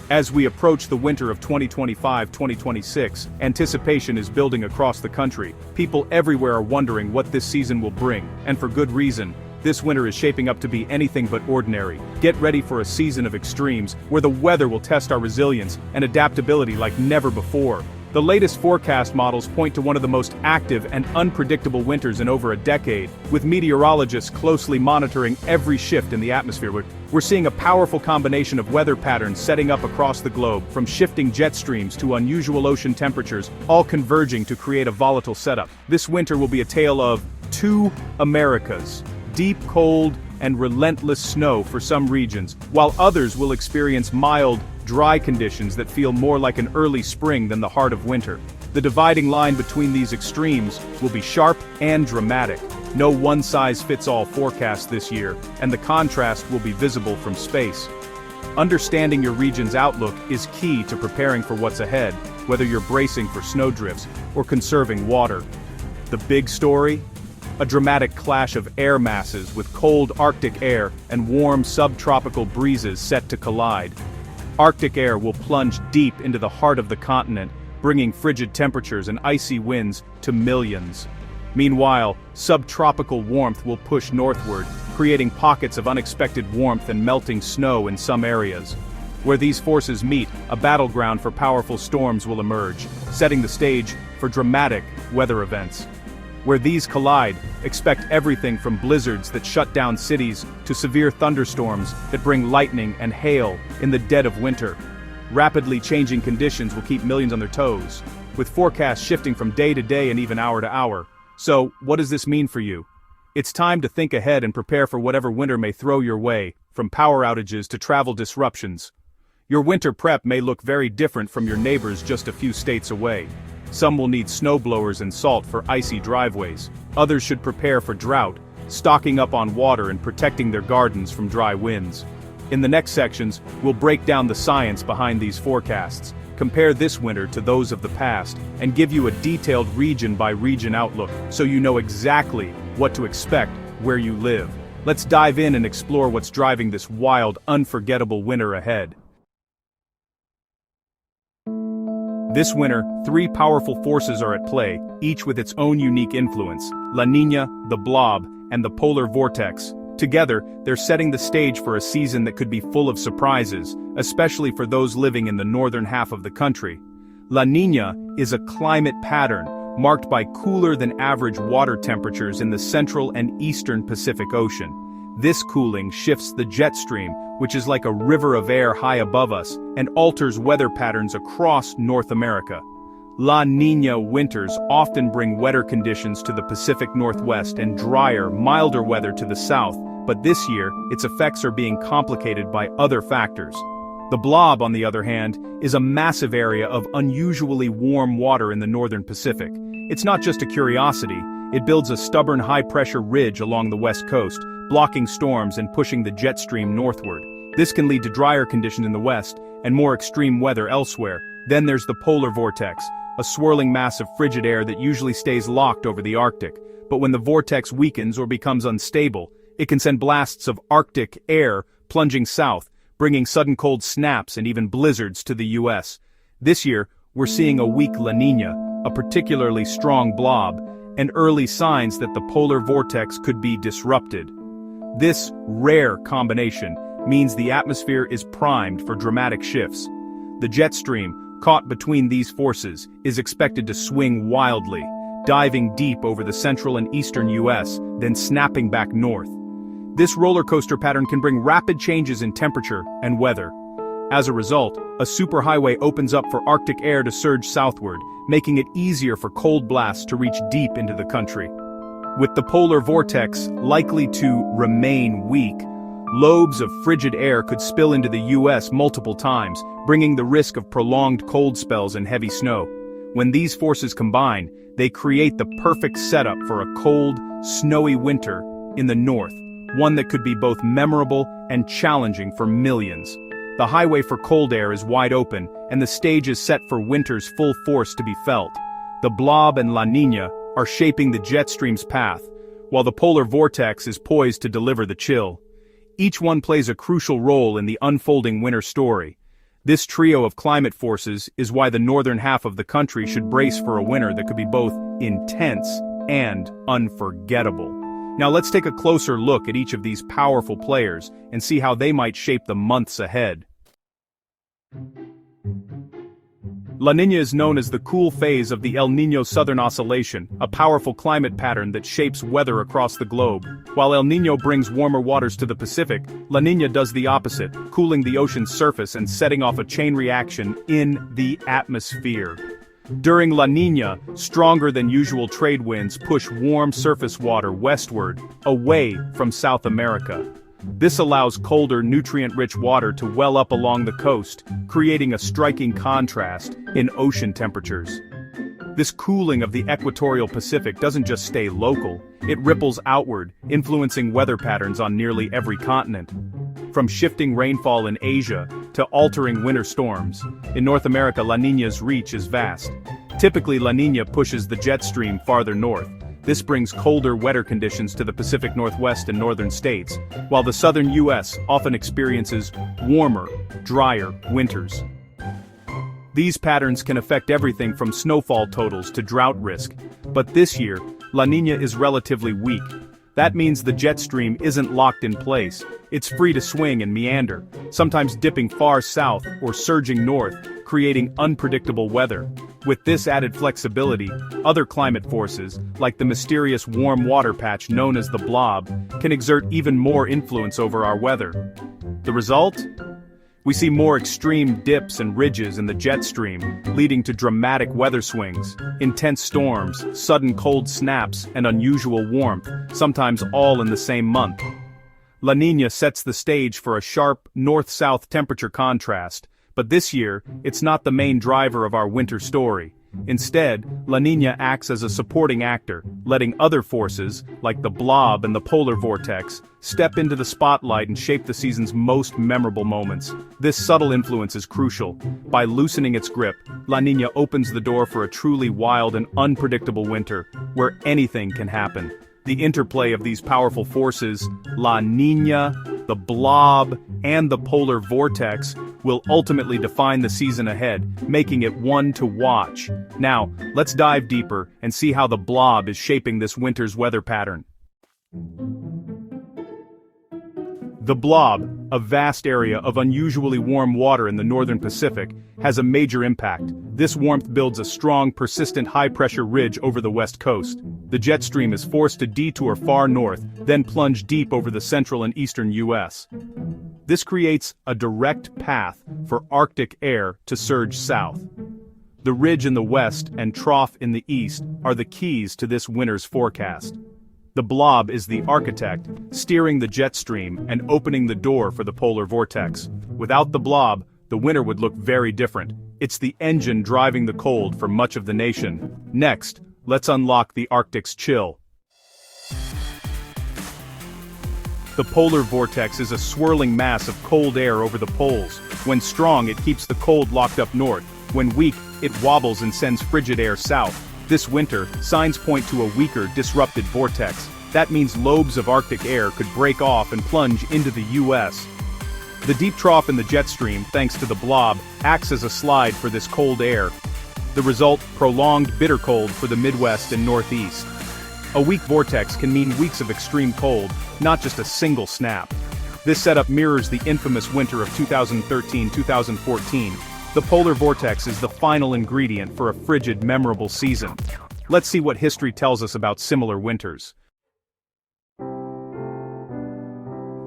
As we approach the winter of 2025-2026, anticipation is building across the country. People everywhere are wondering what this season will bring, and for good reason. This winter is shaping up to be anything but ordinary. Get ready for a season of extremes, where the weather will test our resilience and adaptability like never before. The latest forecast models point to one of the most active and unpredictable winters in over a decade, with meteorologists closely monitoring every shift in the atmosphere. We're seeing a powerful combination of weather patterns setting up across the globe, from shifting jet streams to unusual ocean temperatures, all converging to create a volatile setup. This winter will be a tale of two Americas: deep cold and relentless snow for some regions, while others will experience mild, dry conditions that feel more like an early spring than the heart of winter. The dividing line between these extremes will be sharp and dramatic. No one-size-fits-all forecast this year, and the contrast will be visible from space. Understanding your region's outlook is key to preparing for what's ahead, whether you're bracing for snowdrifts or conserving water. The big story? A dramatic clash of air masses with cold Arctic air and warm subtropical breezes set to collide. Arctic air will plunge deep into the heart of the continent, bringing frigid temperatures and icy winds to millions. Meanwhile, subtropical warmth will push northward, creating pockets of unexpected warmth and melting snow in some areas. Where these forces meet, a battleground for powerful storms will emerge, setting the stage for dramatic weather events. Where these collide, expect everything from blizzards that shut down cities to severe thunderstorms that bring lightning and hail in the dead of winter. Rapidly changing conditions will keep millions on their toes, with forecasts shifting from day to day and even hour to hour. So, what does this mean for you? It's time to think ahead and prepare for whatever winter may throw your way, from power outages to travel disruptions. Your winter prep may look very different from your neighbors just a few states away. Some will need snowblowers and salt for icy driveways. Others should prepare for drought, stocking up on water and protecting their gardens from dry winds. In the next sections, we'll break down the science behind these forecasts, compare this winter to those of the past, and give you a detailed region-by-region outlook so you know exactly what to expect where you live. Let's dive in and explore what's driving this wild, unforgettable winter ahead. This winter, three powerful forces are at play, each with its own unique influence: La Niña, the blob, and the polar vortex. Together, they're setting the stage for a season that could be full of surprises, especially for those living in the northern half of the country. La Niña is a climate pattern marked by cooler than average water temperatures in the central and eastern Pacific Ocean. This cooling shifts the jet stream, which is like a river of air high above us, and alters weather patterns across North America. La Niña winters often bring wetter conditions to the Pacific Northwest and drier, milder weather to the south, but this year, its effects are being complicated by other factors. The blob, on the other hand, is a massive area of unusually warm water in the northern Pacific. It's not just a curiosity, it builds a stubborn high-pressure ridge along the west coast, blocking storms and pushing the jet stream northward. This can lead to drier conditions in the west and more extreme weather elsewhere. Then there's the polar vortex, a swirling mass of frigid air that usually stays locked over the Arctic. But when the vortex weakens or becomes unstable, it can send blasts of Arctic air plunging south, bringing sudden cold snaps and even blizzards to the U.S. This year, we're seeing a weak La Niña, a particularly strong blob, and early signs that the polar vortex could be disrupted. This rare combination means the atmosphere is primed for dramatic shifts. The jet stream, caught between these forces, is expected to swing wildly, diving deep over the central and eastern U.S., then snapping back north. This roller coaster pattern can bring rapid changes in temperature and weather. As a result, a superhighway opens up for Arctic air to surge southward, making it easier for cold blasts to reach deep into the country. With the polar vortex likely to remain weak, lobes of frigid air could spill into the U.S. multiple times, bringing the risk of prolonged cold spells and heavy snow. When these forces combine, they create the perfect setup for a cold, snowy winter in the north, one that could be both memorable and challenging for millions. The highway for cold air is wide open, and the stage is set for winter's full force to be felt. The blob and La Niña are shaping the jet stream's path, while the polar vortex is poised to deliver the chill. Each one plays a crucial role in the unfolding winter story. This trio of climate forces is why the northern half of the country should brace for a winter that could be both intense and unforgettable. Now let's take a closer look at each of these powerful players and see how they might shape the months ahead. La Niña is known as the cool phase of the El Niño Southern Oscillation, a powerful climate pattern that shapes weather across the globe. While El Niño brings warmer waters to the Pacific, La Niña does the opposite, cooling the ocean's surface and setting off a chain reaction in the atmosphere. During La Niña, stronger than usual trade winds push warm surface water westward, away from South America. This allows colder, nutrient-rich water to well up along the coast, creating a striking contrast in ocean temperatures. This cooling of the equatorial Pacific doesn't just stay local, it ripples outward, influencing weather patterns on nearly every continent. From shifting rainfall in Asia to altering winter storms, in North America La Niña's reach is vast. Typically La Niña pushes the jet stream farther north. This brings colder, wetter conditions to the Pacific Northwest and northern states, while the southern U.S. often experiences warmer, drier winters. These patterns can affect everything from snowfall totals to drought risk, but this year, La Niña is relatively weak. That means the jet stream isn't locked in place. It's free to swing and meander, sometimes dipping far south or surging north, creating unpredictable weather. With this added flexibility, other climate forces, like the mysterious warm water patch known as the blob, can exert even more influence over our weather. The result? We see more extreme dips and ridges in the jet stream, leading to dramatic weather swings, intense storms, sudden cold snaps, and unusual warmth, sometimes all in the same month. La Niña sets the stage for a sharp, north-south temperature contrast, but this year, it's not the main driver of our winter story. Instead, La Niña acts as a supporting actor, letting other forces, like the blob and the polar vortex, step into the spotlight and shape the season's most memorable moments. This subtle influence is crucial. By loosening its grip, La Niña opens the door for a truly wild and unpredictable winter, where anything can happen. The interplay of these powerful forces, La Niña, the blob, and the polar vortex, will ultimately define the season ahead, making it one to watch. Now, let's dive deeper and see how the blob is shaping this winter's weather pattern. The blob, a vast area of unusually warm water in the northern Pacific, has a major impact. This warmth builds a strong, persistent high-pressure ridge over the west coast. The jet stream is forced to detour far north, then plunge deep over the central and eastern U.S. This creates a direct path for Arctic air to surge south. The ridge in the west and trough in the east are the keys to this winter's forecast. The blob is the architect, steering the jet stream and opening the door for the polar vortex. Without the blob, the winter would look very different. It's the engine driving the cold for much of the nation. Next, let's unlock the Arctic's chill. The polar vortex is a swirling mass of cold air over the poles. When strong, it keeps the cold locked up north. When weak, it wobbles and sends frigid air south. This winter, signs point to a weaker, disrupted vortex. That means lobes of Arctic air could break off and plunge into the U.S. The deep trough in the jet stream, thanks to the blob, acts as a slide for this cold air. The result, prolonged bitter cold for the Midwest and Northeast. A weak vortex can mean weeks of extreme cold, not just a single snap. This setup mirrors the infamous winter of 2013-2014. The polar vortex is the final ingredient for a frigid, memorable season. Let's see what history tells us about similar winters.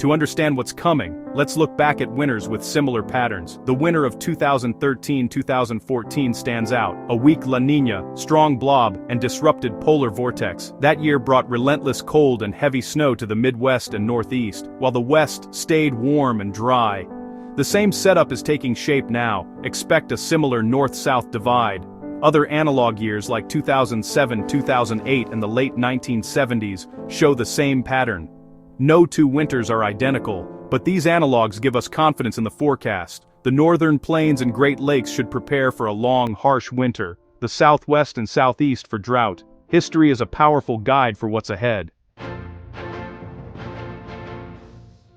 To understand what's coming, let's look back at winters with similar patterns. The winter of 2013-2014 stands out. A weak La Niña, strong blob, and disrupted polar vortex. That year brought relentless cold and heavy snow to the Midwest and Northeast, while the West stayed warm and dry. The same setup is taking shape now. Expect a similar north-south divide. Other analog years like 2007, 2008, and the late 1970s show the same pattern. No two winters are identical, but these analogs give us confidence in the forecast. The northern plains and Great Lakes should prepare for a long, harsh winter. The southwest and southeast for drought. History is a powerful guide for what's ahead.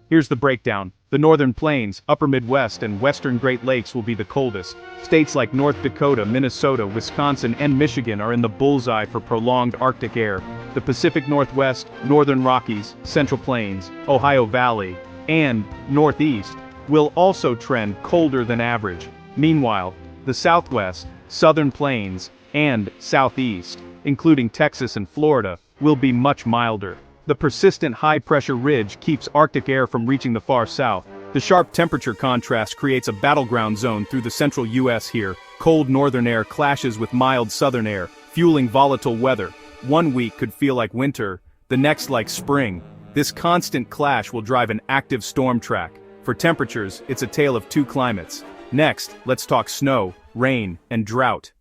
Here's the breakdown. The northern plains, upper Midwest, and western Great Lakes will be the coldest. States like North Dakota, Minnesota, Wisconsin, and Michigan are in the bullseye for prolonged Arctic air. The Pacific Northwest, northern Rockies, Central Plains, Ohio Valley, and Northeast will also trend colder than average. Meanwhile, the Southwest, Southern Plains, and Southeast, including Texas and Florida, will be much milder. The persistent high-pressure ridge keeps Arctic air from reaching the far south. The sharp temperature contrast creates a battleground zone through the central U.S. here. Cold northern air clashes with mild southern air, fueling volatile weather. One week could feel like winter, the next like spring. This constant clash will drive an active storm track. For temperatures, it's a tale of two climates. Next, let's talk snow, rain, and drought.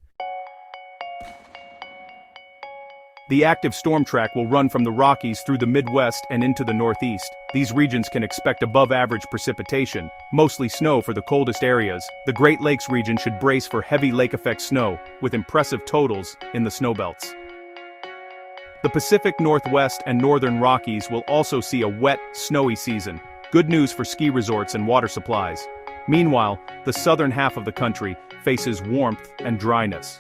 The active storm track will run from the Rockies through the Midwest and into the Northeast. These regions can expect above-average precipitation, mostly snow for the coldest areas. The Great Lakes region should brace for heavy lake-effect snow, with impressive totals in the snowbelts. The Pacific Northwest and Northern Rockies will also see a wet, snowy season. Good news for ski resorts and water supplies. Meanwhile, the southern half of the country faces warmth and dryness.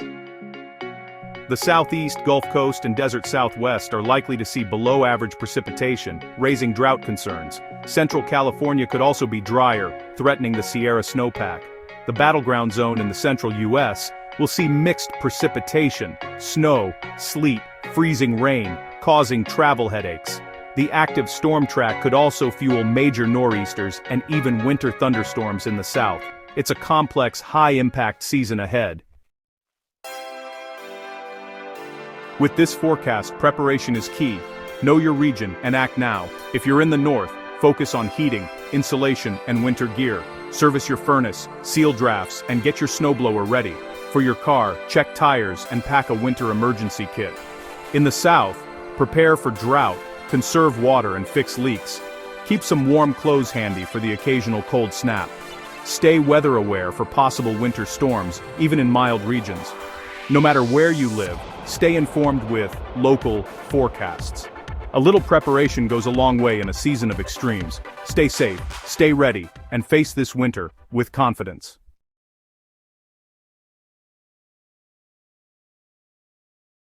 The Southeast, Gulf Coast, and Desert Southwest are likely to see below-average precipitation, raising drought concerns. Central California could also be drier, threatening the Sierra snowpack. The battleground zone in the central U.S. will see mixed precipitation, snow, sleet, freezing rain, causing travel headaches. The active storm track could also fuel major nor'easters and even winter thunderstorms in the south. It's a complex, high-impact season ahead. With this forecast, preparation is key. Know your region and act now. If you're in the north, focus on heating, insulation, and winter gear. Service your furnace, seal drafts, and get your snowblower ready. For your car, check tires and pack a winter emergency kit. In the south, prepare for drought, conserve water, and fix leaks. Keep some warm clothes handy for the occasional cold snap. Stay weather aware for possible winter storms, even in mild regions. No matter where you live, stay informed with local forecasts. A little preparation goes a long way in a season of extremes. Stay safe, stay ready, and face this winter with confidence.